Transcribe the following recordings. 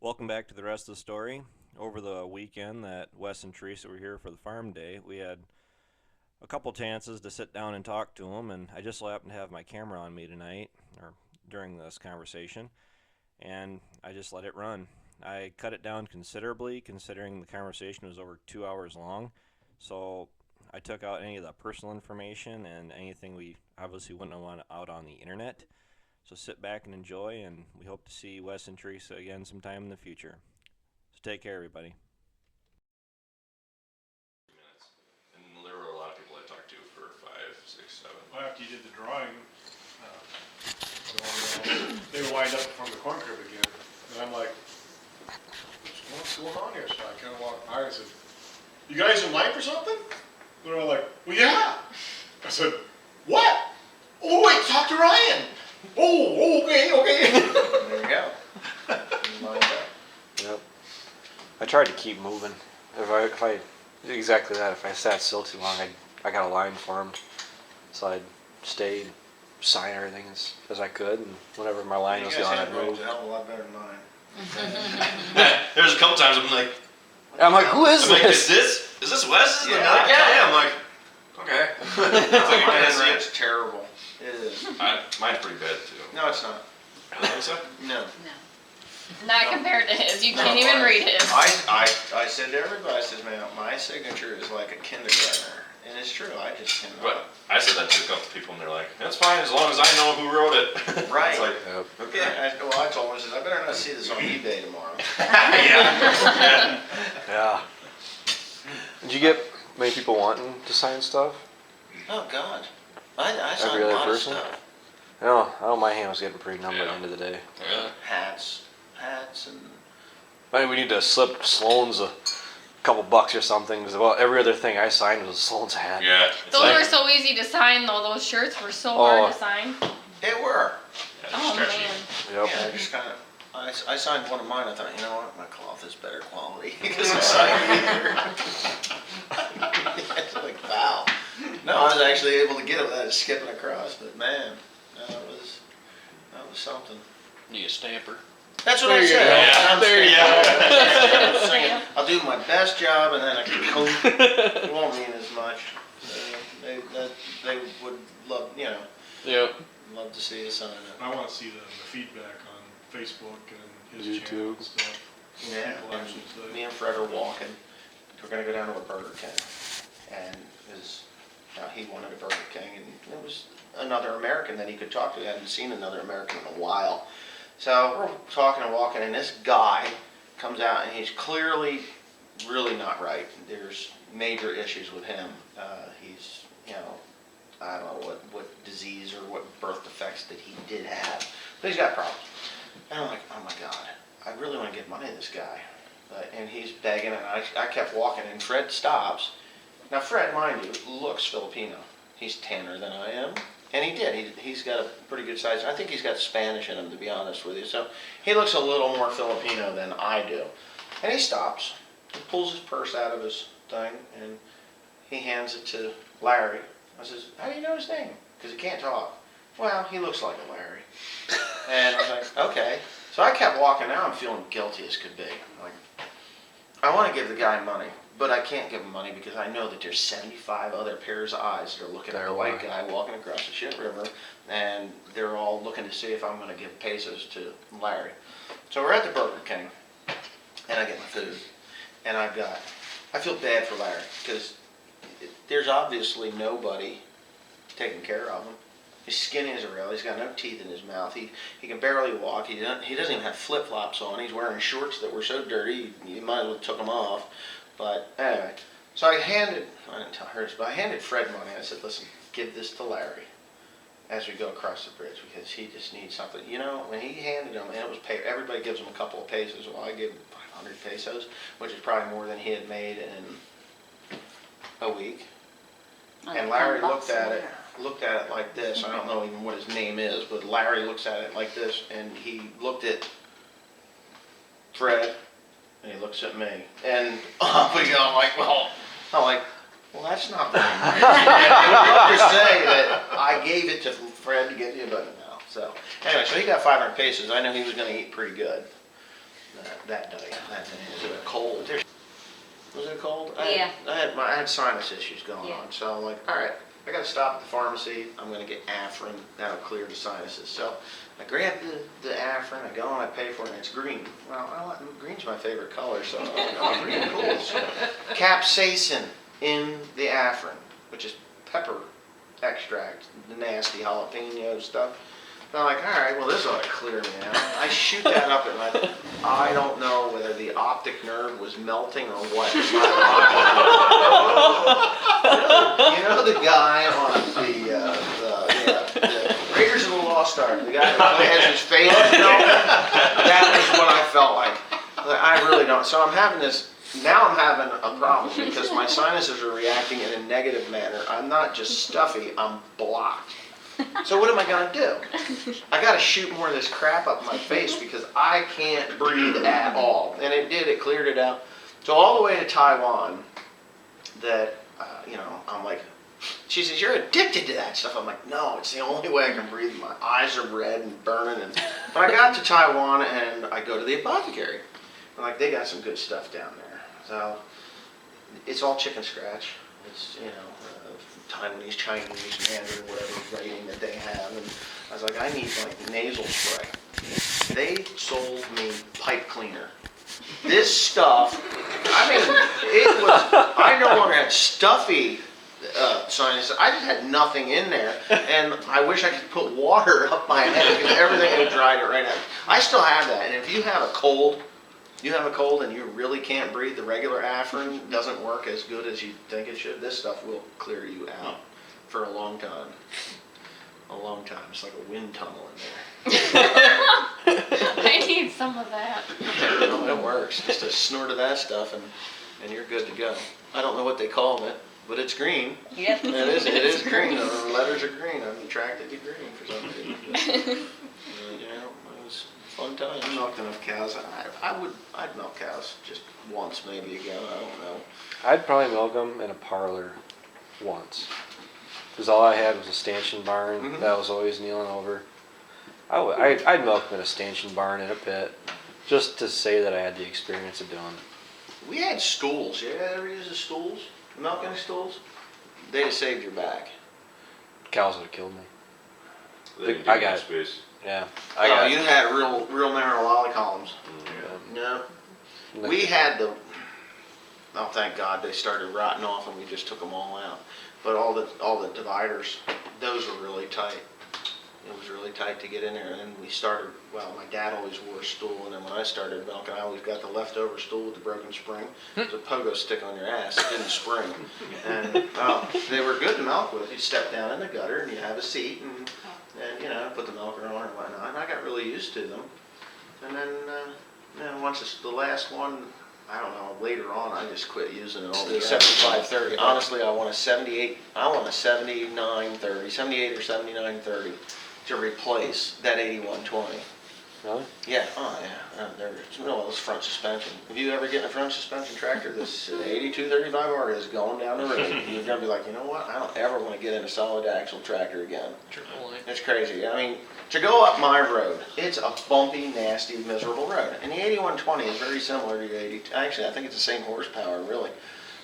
Welcome back to the rest of the story. Over the weekend that Wes and Teresa were here for the farm day, we had a couple chances to sit down and talk to them, and I just so happened to have my camera on me tonight, or during this conversation, and I just let it run. I cut it down considerably, considering the conversation was over 2 hours long, so I took out any of the personal information and anything we obviously wouldn't want out on the internet. So sit back and enjoy, and we hope to see Wes and Teresa again sometime in the future. So take care, everybody. Minutes. And there were a lot of people I talked to for 5, 6, 7. Well, after you did the drawing, they wind up from the corn crib again. And I'm like, what's going on here? So I kind of walked by and said, you guys in line for something? They're all like, well, yeah. I said, what? Oh, wait, talk to Ryan. Oh, okay. There you go. Lined up. Yep. I tried to keep moving. If I exactly that. If I sat still too long, I got a line formed, so I'd stay, sign everything as I could, and whenever my line was gone, I'd move. A hell of a lot better than mine. There's a couple times I'm like, who is is this? this Wes? Yeah. Another guy? I'm like, okay. It's like, Mine I see it. is terrible. It is. Mine's pretty bad too. No, it's not. You think so? No. No. Not compared to his. You No, can't even read his. I said to everybody, I said, man, my signature is like a kindergartner. And it's true, I just cannot. But I said that to a couple people, and they're like, that's fine as long as I know who wrote it. Right. It's like, Yep. okay. I told him, I said, I better not see this on eBay tomorrow. Yeah. Yeah. Did you get many people wanting to sign stuff? Oh, God. I signed Every a other lot person? of stuff. No, my hand was getting pretty numb by the end of the day. Yeah. Hats, and Maybe we need to slip Sloan's a couple bucks or something, because about every other thing I signed was Sloan's hat. Yeah. It's Those like, were so easy to sign though. Those shirts were so hard Oh. to sign. they were. yeah, Oh stretchy. man. Yep. Yeah, I just kind of, I signed one of mine. I thought, you know what, my cloth is better quality because I signed either. It's like, wow. No, I was actually able to get it without skipping across, but man, that was something. Need a stamper. That's what There I you said. go. I'm There you I'm singing, I'll do my best job, and then I can it won't mean as much. They would love, Yep. love to see us on it. I want to see the feedback on Facebook and his YouTube. channel and stuff. What Yeah, people actually say. me and Fred are walking. We're gonna go down to a Burger King, and he wanted a Burger King, and it was another American that he could talk to. He hadn't seen another American in a while. So we're talking and walking, and this guy comes out, and he's clearly really not right. There's major issues with him. He's, I don't know what disease or what birth defects that he did have, but he's got problems. And I'm like, oh my God, I really want to give money to this guy. And he's begging, and I kept walking, and Fred stops. Now Fred, mind you, looks Filipino. He's tanner than I am. And he did. He's got a pretty good size. I think he's got Spanish in him, to be honest with you. So he looks a little more Filipino than I do. And he stops. He pulls his purse out of his thing, and he hands it to Larry. I says, how do you know his name? Because he can't talk. Well, he looks like a Larry. And I was like, okay. So I kept walking. Now I'm feeling guilty as could be. Like, I want to give the guy money, but I can't give him money because I know that there's 75 other pairs of eyes that are looking at the white guy walking across the shit river, and they're all looking to see if I'm going to give pesos to Larry. So we're at the Burger King, and I get my food, and I feel bad for Larry because there's obviously nobody taking care of him. He's skinny as a rail. He's got no teeth in his mouth. He can barely walk. He doesn't even have flip-flops on. He's wearing shorts that were so dirty you might as well took them off. But anyway, so I didn't tell her this, but I handed Fred money. I said, listen, give this to Larry as we go across the bridge because he just needs something. When he handed him, and it was everybody gives him a couple of pesos. Well, I gave him 500 pesos, which is probably more than he had made in a week. And Larry looked at it like this. I don't know even what his name is, but Larry looks at it like this, and he looked at Fred, and he looks at me, and we go. I'm like, well, that's not very much. You just say that I gave it to Fred to get you, but no. So anyway, so he got 500 pesos. I knew he was going to eat pretty good, that day. Was it a cold? Was it cold? Yeah. I had sinus issues going Yeah. on, so I'm like, all right, I got to stop at the pharmacy. I'm going to get Afrin. That'll clear the sinuses. So I grab the Afrin. I go and I pay for it, and it's green. Well, green's my favorite color, so I'm like, oh, green, cool. So, capsaicin in the Afrin, which is pepper extract, the nasty jalapeno stuff. And I'm like, all right, well, this ought to clear me out. I shoot that up, and I don't know whether the optic nerve was melting or what. You know the guy on the Raiders of the Lost Ark, the guy that has his face melting? That was what I felt like. I really don't. So I'm having a problem because my sinuses are reacting in a negative manner. I'm not just stuffy, I'm blocked. So what am I gonna do? I gotta shoot more of this crap up my face because I can't breathe at all. And it did, it cleared it out. So all the way to Taiwan, that, I'm like, she says, you're addicted to that stuff. I'm like, no, it's the only way I can breathe. My eyes are red and burning. But I got to Taiwan and I go to the apothecary. I'm like, they got some good stuff down there. So it's all chicken scratch. It's, Taiwanese, Chinese, Mandarin, whatever writing that they have. And I was like, I need like nasal spray. They sold me pipe cleaner. This stuff, I no longer had stuffy sinus. I just had nothing in there. And I wish I could put water up my head because everything had dried it right out. I still have that. And if you have a cold, and you really can't breathe, the regular Afrin doesn't work as good as you think it should. This stuff will clear you out for a long time. A long time. It's like a wind tunnel in there. I need some of that. No, it works. Just a snort of that stuff and you're good to go. I don't know what they call it, but it's green. Yep. It is green. The letters are green. I'm attracted to green for some reason. It was fun time. I milked enough cows. I'd milk cows just once maybe again. I don't know. I'd probably milk them in a parlor once. Because all I had was a stanchion barn that I was always kneeling over. I'd milk them in a stanchion barn in a pit, just to say that I had the experience of doing it. We had stools. You ever use the stools? Milking stools? They'd have saved your back. Cows would have killed me. They didn't I give got you it. space. Yeah. You had real narrow lolly columns. No. We had thank God they started rotting off and we just took them all out. But all the dividers, those were really tight. It was really tight to get in there. And then we started, my dad always wore a stool, and then when I started milking, I always got the leftover stool with the broken spring. It was a pogo stick on your ass, it didn't spring. And they were good to milk with. You step down in the gutter and you have a seat and put the milker on and whatnot. And I got really used to them. And then once it's the last one, I don't know, later on I just quit using it all the 75/30. Honestly, I want a 78, I want a 79/30, 78 or 79/30 to replace that 81/20. Really? Yeah, it's this front suspension. If you ever get in a front suspension tractor, this 8235R is going down the road. You're going to be like, you know what, I don't ever want to get in a solid axle tractor again. It's crazy. I mean, to go up my road, it's a bumpy, nasty, miserable road. And the 8120 is very similar to your 80. Actually, I think it's the same horsepower, really.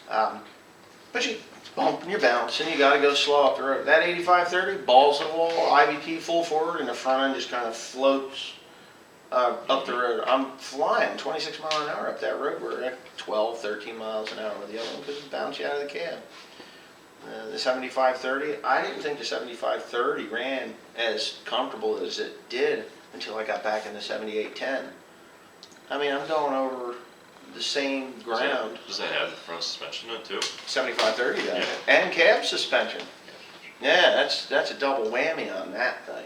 But you bump and you're bouncing, you got to go slow up the road. That 8530, balls to the wall, IVT full forward, and the front end just kind of floats up the road. I'm flying 26 miles an hour up that road. We're at 12, 13 miles an hour with the other one because it bounced you out of the cab. The 7530, I didn't think the 7530 ran as comfortable as it did until I got back in the 7810. I mean, I'm going over the same ground. Does that have the front suspension in it too? 7530 does. Yeah. And cab suspension. Yeah, that's a double whammy on that thing.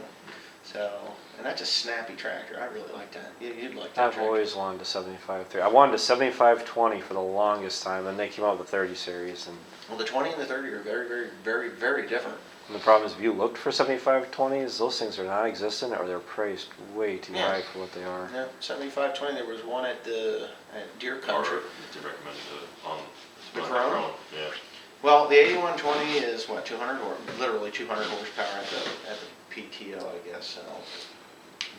So, and that's a snappy tractor. I really like that. You'd like that I've tractor. always wanted a 75/30. I wanted a 75/20 for the longest time, and they came out with the 30 series. And Well, the 20 and the 30 are very, very, very, very different. the problem is, if you looked for 75/20s, those things are non-existent, or they're priced way too Yeah. high for what they are. Yeah, 7520. There was one at Deer Country. Or they recommended it on The on Corona? Yeah. Well, the 8120 is what, 200 or literally 200 horsepower at the PTO, I guess. So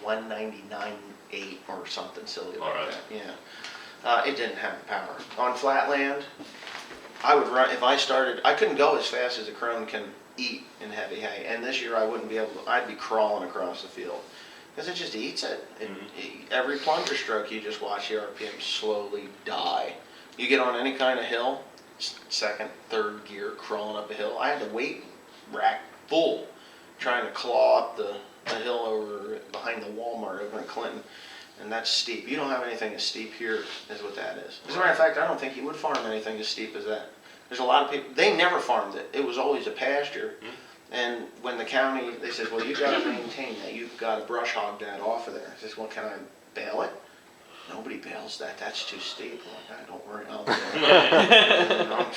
199 8 or something silly All like right. that. Yeah, it didn't have the power. On flat land, I would run if I started. I couldn't go as fast as a crone can eat in heavy hay, and this year I wouldn't be able to. I'd be crawling across the field because it just eats it. Every plunger stroke, you just watch the RPM slowly die. You get on any kind of hill, second, third gear, crawling up a hill. I had the weight rack full, trying to claw up the hill over behind the Walmart over in Clinton, and that's steep. You don't have anything as steep here as what that is. As a matter of fact, I don't think you would farm anything as steep as that. There's a lot of people, they never farmed it. It was always a pasture. And when the county, they said, well, you've got to maintain that. You've got to brush hog that off of there. I says, well, can I bale it? Nobody bales that. That's too steep. I'm like, don't worry, I'll bale it.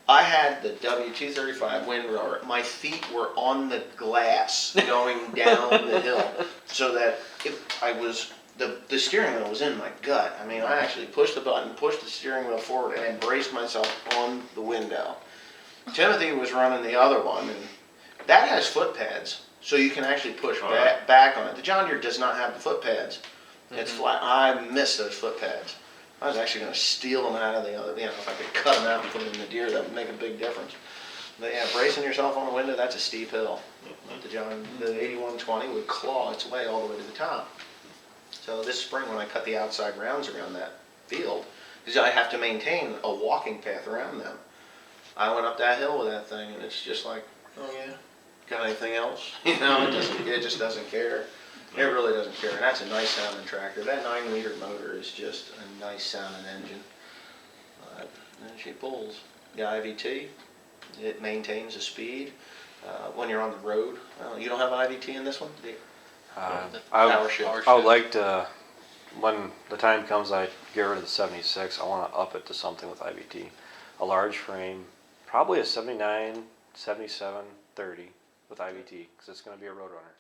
I had the W235 windrower. My feet were on the glass going down the hill so that if I was, the steering wheel was in my gut. I mean, I actually pushed the button, pushed the steering wheel forward, and braced myself on the window. Timothy was running the other one, and that has foot pads, so you can actually push back on it. The John Deere does not have the foot pads. It's flat. I miss those foot pads. I was actually going to steal them out of the other, if I could cut them out and put them in the Deere, that would make a big difference. But yeah, bracing yourself on the window, that's a steep hill. The 8120 would claw its way all the way to the top. So this spring when I cut the outside rounds around that field, because I have to maintain a walking path around them, I went up that hill with that thing, and it's just like, oh yeah, got anything else? It just doesn't care. It really doesn't care, and that's a nice sounding tractor. That 9-liter motor is just a nice sounding engine. And she pulls. The IVT, it maintains the speed when you're on the road. You don't have IVT in this one? Power shift. I would like to, when the time comes I get rid of the 76, I want to up it to something with IVT. A large frame, probably a 79, 77, 30 with IVT, because it's going to be a road runner.